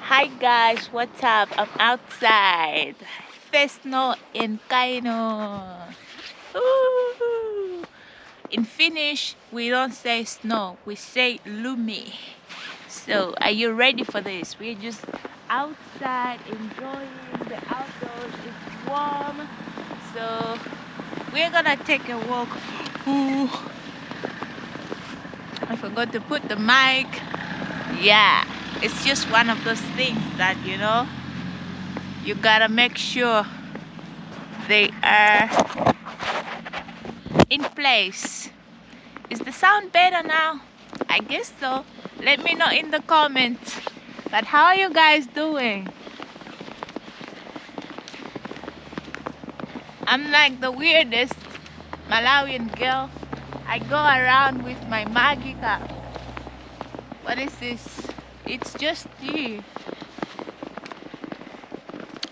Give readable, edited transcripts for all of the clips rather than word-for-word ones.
Hi guys, what's up? I'm outside. There's snow in Kaino. Ooh. In Finnish, we don't say snow, we say lumi. So, are you ready for this? We're just outside enjoying the outdoors. It's warm. So, we're gonna take a walk. Ooh. I forgot to put the mic. Yeah, it's just one of those things that, you gotta make sure they are in place. Is the sound better now? I guess so. Let me know in the comments. But how are you guys doing? I'm like the weirdest Malawian girl. I go around with my Maggie cup. What is this? It's just tea.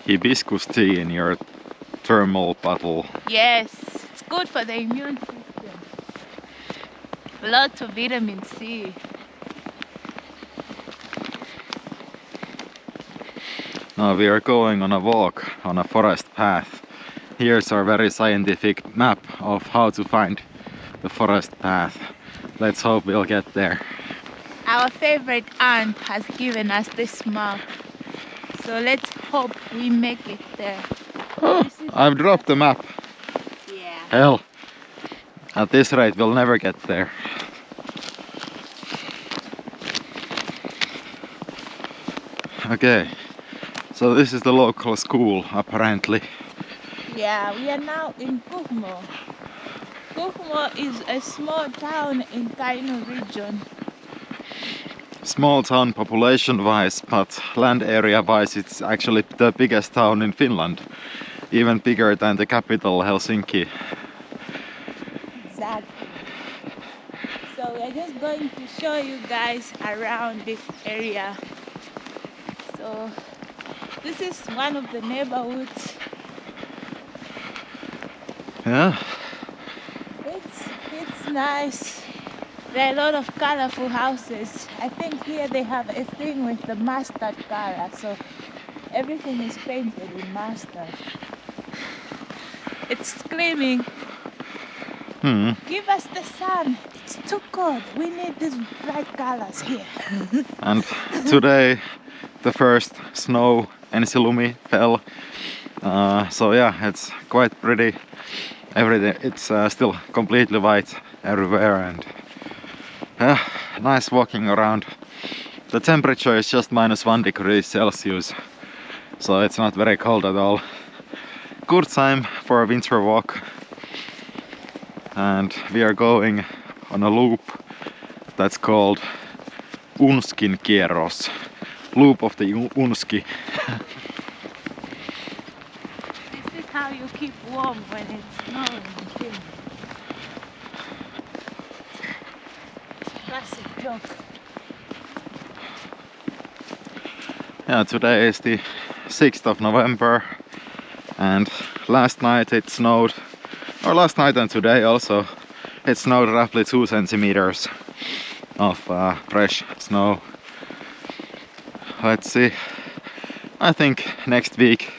Hibiscus tea in your thermal bottle. Yes, it's good for the immune system. Lots of vitamin C. Now we are going on a walk on a forest path. Here's our very scientific map of how to find the forest path. Let's hope we'll get there. Our favorite aunt has given us this map. So let's hope we make it there. Oh, I've dropped the map. Yeah. Hell, at this rate we'll never get there. Okay, so this is the local school apparently. Yeah, we are now in Kuhmo. Kuhmo is a small town in Kaino region. Small town population wise, but land area wise it's actually the biggest town in Finland. Even bigger than the capital Helsinki. Exactly. So we are just going to show you guys around this area. So this is one of the neighborhoods. Yeah. It's nice. There are a lot of colorful houses. I think here they have a thing with the mustard color, so everything is painted in mustard. It's screaming. Give us the sun. It's too cold. We need these bright colors here. And today the first snow ensilumi fell. So yeah, it's quite pretty. Everything it's still completely white everywhere, and nice walking around. The temperature is just -1 degree Celsius, so it's not very cold at all. Good time for a winter walk. And we are going on a loop that's called Unskin kierros. Loop of the Unski. This is how you keep warm when it's snowing in Finland. Classic joke. Yeah, today is the 6th of November and last night it snowed, or last night and today also, it snowed roughly 2 centimeters of fresh snow. Let's see, I think next week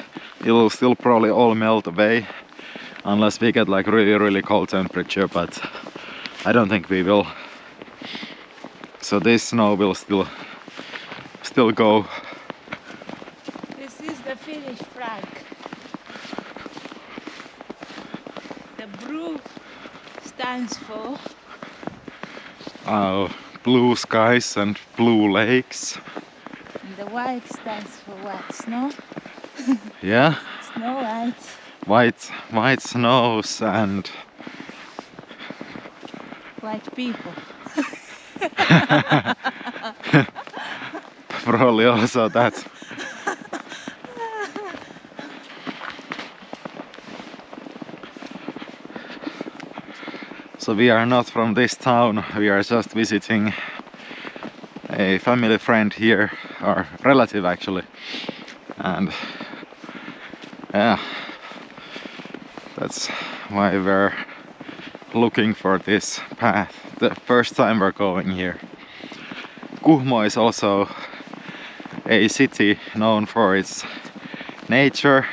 it will still probably all melt away unless we get like really cold temperature, but I don't think we will. So this snow will still go. This is the Finnish flag. The blue stands for Blue skies and blue lakes. and the white stands for what? Snow? Yeah. Snow white. White snows and White people. probably also that. So we are not from this town, we are just visiting a family friend here, or relative actually, and yeah, that's why we're looking for this path. The first time we're going here. Kuhmo is also a city known for its nature.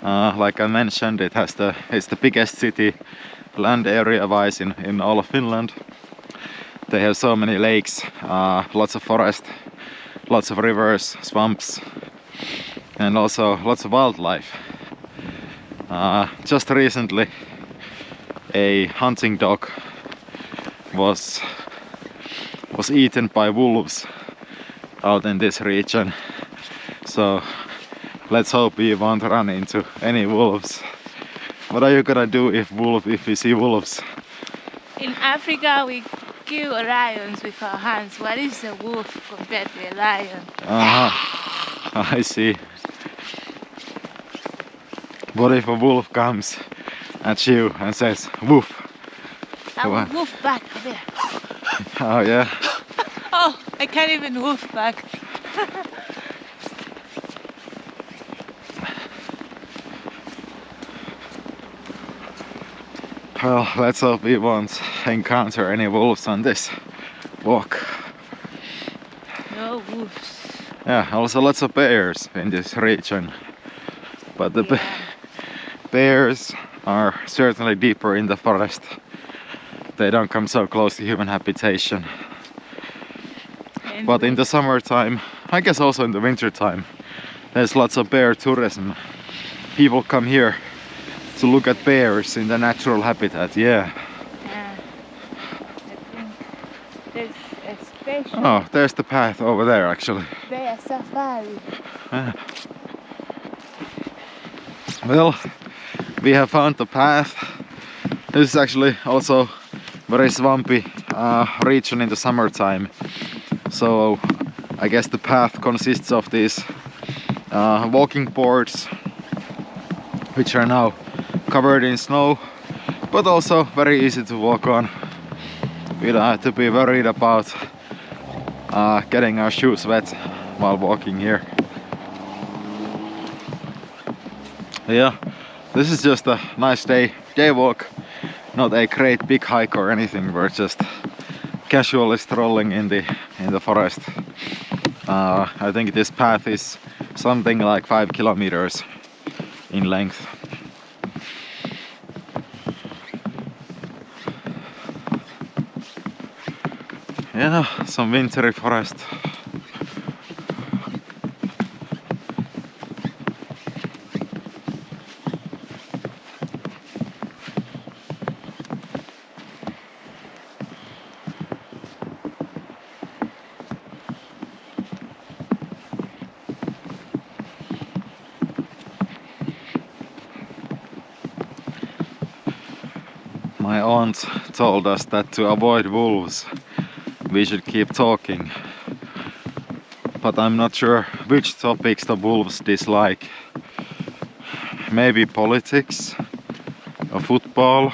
Like I mentioned, it's the biggest city land area wise in all of Finland. They have so many lakes, lots of forest, lots of rivers, swamps, and also lots of wildlife. Just recently a hunting dog was eaten by wolves out in this region, so let's hope we won't run into any wolves. What are you gonna do if you see wolves? In Africa we kill lions with our hands. What is a wolf compared to a lion? I see. What if a wolf comes at you and says woof? I will woof back there. Oh yeah. Oh, I can't even woof back. Well, let's hope we won't encounter any wolves on this walk. No wolves. Yeah, also lots of bears in this region. But the bears are certainly deeper in the forest. They don't come so close to human habitation. But in the summertime, I guess also in the wintertime, there's lots of bear tourism. People come here to look at bears in the natural habitat, yeah. I think there's a special Oh, there's the path over there actually. bear safari. Well, we have found the path. This is actually also very swampy region in the summertime. So I guess the path consists of these walking boards, which are now covered in snow, but also very easy to walk on. We don't have to be worried about getting our shoes wet while walking here. Yeah, this is just a nice day walk, not a great big hike or anything. We're just casually strolling in the forest. I think this path is something like 5 kilometers in length. Yeah, some wintry forest. My aunt told us that to avoid wolves we should keep talking, but I'm not sure which topics the wolves dislike. Maybe politics or football.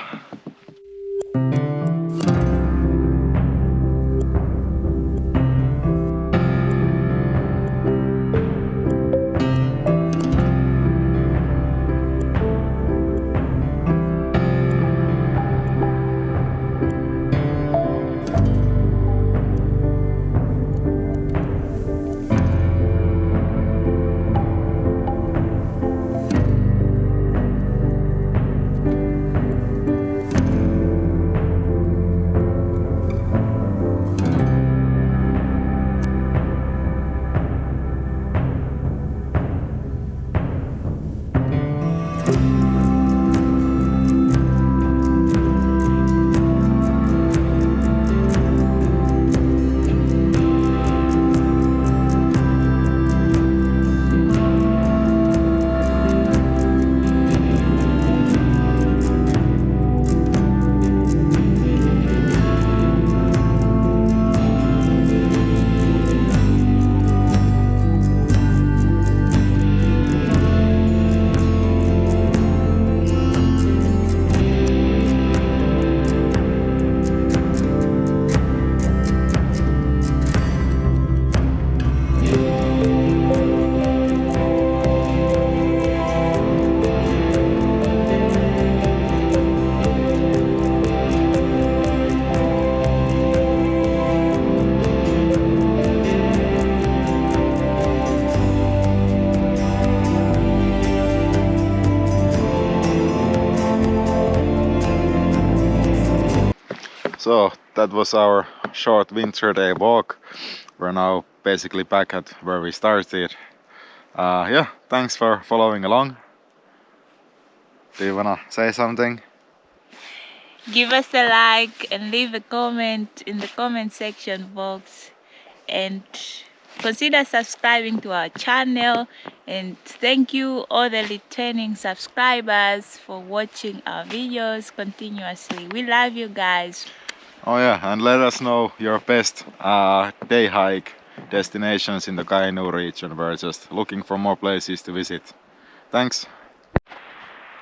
So that was our short winter day walk. We're now basically back at where we started. Yeah, thanks for following along. Do you wanna say something? Give us a like and leave a comment in the comment section box, and consider subscribing to our channel. And thank you all the returning subscribers for watching our videos continuously. We love you guys. Oh yeah, and let us know your best day hike destinations in the Kainuu region. We're just looking for more places to visit. Thanks.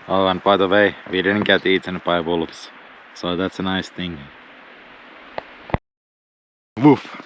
Oh, and by the way, we didn't get eaten by wolves, so that's a nice thing. Woof.